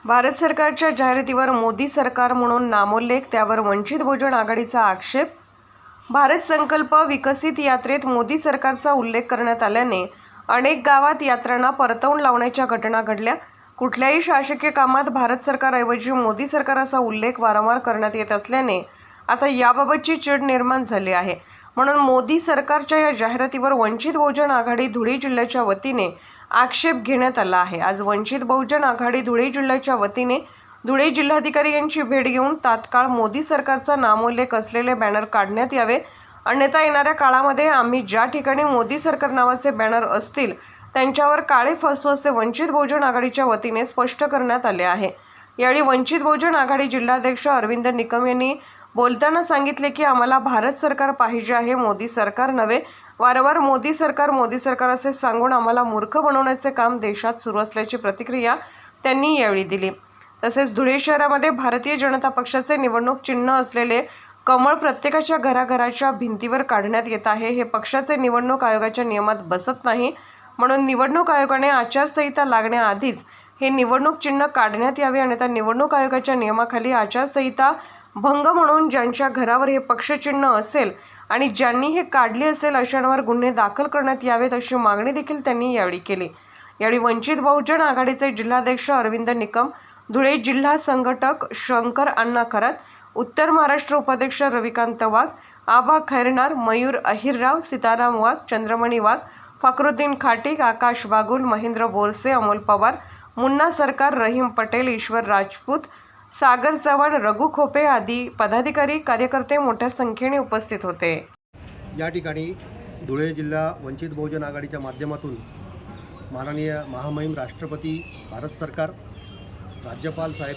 भारत सरकारच्या जाहिरातीवर मोदी सरकार म्हणून नामोल्लेख, त्यावर वंचित बहुजन आघाडीचा आक्षेप। भारत संकल्प विकसित यात्रेत मोदी सरकारचा उल्लेख करण्यात आल्याने अनेक गावात यात्रांना परतवून लावण्याच्या घटना घडल्या। कुठल्याही शासकीय कामात भारत सरकारऐवजी मोदी सरकार असा उल्लेख वारंवार करण्यात येत असल्याने आता याबाबतची चीड निर्माण झाली आहे। म्हणून मोदी सरकारच्या या जाहिरातीवर वंचित बहुजन आघाडी धुळे जिल्ह्याच्या वतीने आक्षेप घेण्यात आला आहे। आज वंचित बहुजन आघाडी धुळे जिल्ह्याच्या वतीने धुळे जिल्हाधिकारी यांची भेट घेऊन तात्काळ मोदी सरकारचा नामोल्लेख असलेले बॅनर काढण्यात यावे, अन्यथा येणाऱ्या काळामध्ये आम्ही ज्या ठिकाणी मोदी सरकार नावाचे बॅनर असतील त्यांच्यावर काळे फासू असे वंचित बहुजन आघाडीच्या वतीने स्पष्ट करण्यात आले आहे। यावेळी वंचित बहुजन आघाडी जिल्हाध्यक्ष अरविंद निकम यांनी बोलताना सांगितले की आम्हाला भारत सरकार पाहिजे आहे, मोदी सरकार नव्हे। वारंवार मोदी सरकार असे सांगून आम्हाला मूर्ख बनवण्याचे काम देशात सुरू असल्याची प्रतिक्रिया त्यांनी यावेळी दिली। तसेच धुळे शहरामध्ये भारतीय जनता पक्षाचे निवडणूक चिन्ह असलेले कमळ प्रत्येकाच्या घराघराच्या भिंतीवर काढण्यात येत आहे। हे पक्षाचे निवडणूक आयोगाच्या नियमात बसत नाही, म्हणून निवडणूक आयोगाने आचारसंहिता लागण्याआधीच हे निवडणूक चिन्ह काढण्यात यावे, अन्यथा निवडणूक आयोगाच्या नियमाखाली आचारसंहिता भंग म्हणून ज्यांच्या घरावर हे पक्षचिन्ह असेल आणि ज्यांनी हे काढले असेल अशांवर गुन्हे दाखल करण्यात यावेत, अशी मागणी देखील त्यांनी यावेळी केली। यावेळी वंचित बहुजन आघाडीचे जिल्हाध्यक्ष अरविंद निकम, धुळे जिल्हा संघटक शंकर अण्णा खरात, उत्तर महाराष्ट्र उपाध्यक्ष रविकांत वाघ, आबा खैरनार, मयूर अहिरराव, सीताराम वाघ, चंद्रमणी वाघ, फकरुद्दीन खाटीक, आकाश बागुल, महेंद्र बोरसे, अमोल पवार, मुन्ना सरकार, रहीम पटेल, ईश्वर राजपूत, सागर चव्हाण, रघु खोपे आदी पदाधिकारी कार्यकर्ते मोठ्या संख्येने उपस्थित होते। या ठिकाणी धुळे जिल्हा वंचित बहुजन आघाडीच्या माध्यमातून माननीय महामहिम राष्ट्रपती भारत सरकार, राज्यपाल साहेब,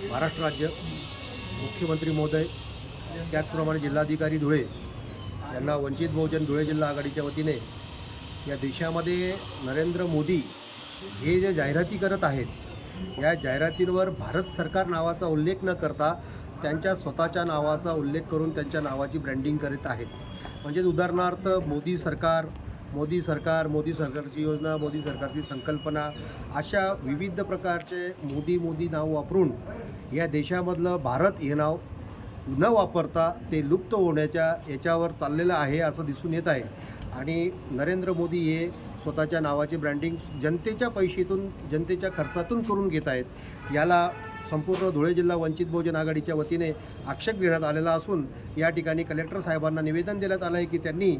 महाराष्ट्र राज्य, मुख्यमंत्री महोदय, त्याचप्रमाणे जिल्हाधिकारी धुळे यांना वंचित बहुजन धुळे जिल्हा आघाडीच्या वतीने या देशामध्ये नरेंद्र मोदी हे जे जाहिराती करत आहेत, या जाहिरातींवर भारत सरकार नावाचा उल्लेख न करता त्यांच्या स्वतःच्या नावाचा उल्लेख करून त्यांच्या नावाची ब्रँडिंग करीत आहेत। म्हणजेच उदाहरणार्थ मोदी सरकारची योजना, मोदी सरकारची संकल्पना, अशा विविध प्रकारचे मोदी नाव वापरून या देशामधलं भारत हे नाव न वापरता ते लुप्त होण्याच्या याच्यावर चाललेलं आहे असं दिसून येत आहे। आणि नरेंद्र मोदी हे स्वतःच्या नावाची ब्रँडिंग जनतेच्या पैशातून, जनतेच्या खर्चातून करून घेत आहेत। याला संपूर्ण धुळे जिल्हा वंचित बहुजन आघाडीच्या वतीने आक्षेप घेण्यात आलेला असून या ठिकाणी कलेक्टर साहेबांना निवेदन देण्यात आलं आहे की त्यांनी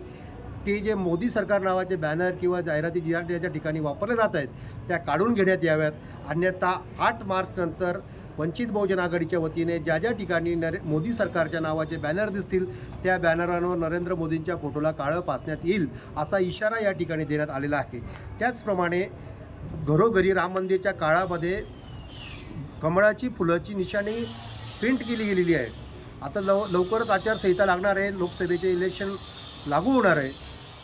ते जे मोदी सरकार नावाचे बॅनर किंवा जाहिराती ज्या ठिकाणी वापरले जात आहेत त्या काढून घेण्यात याव्यात, अन्यथा 8 मार्च नंतर वंचित बहुजन आघाडीच्या वतीने ज्या ठिकाणी मोदी सरकारच्या नावाचे बॅनर दिसतील त्या बॅनरांवर नरेंद्र मोदींच्या फोटोला काळं फासण्यात येईल असा इशारा या ठिकाणी देण्यात आलेला आहे। त्याचप्रमाणे घरोघरी राम मंदिरच्या काळामध्ये कमळाची फुलाची निशाणी प्रिंट केली गेलेली आहे। आता लवकरच आचारसंहिता लागणार आहे, लोकसभेचे इलेक्शन लागू होणार आहे,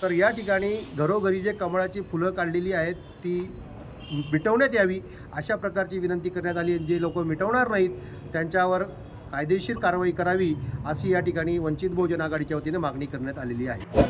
तर या ठिकाणी घरोघरी जे कमळाची फुलं काढलेली आहेत ती मिटवण्यात यावी अशा प्रकारची विनंती करण्यात आली आहे। जे लोक मिटवणार नाहीत त्यांच्यावर कायदेशीर कारवाई करावी अशी या ठिकाणी वंचित बहुजन आघाडीच्या वतीने मागणी करण्यात आलेली आहे।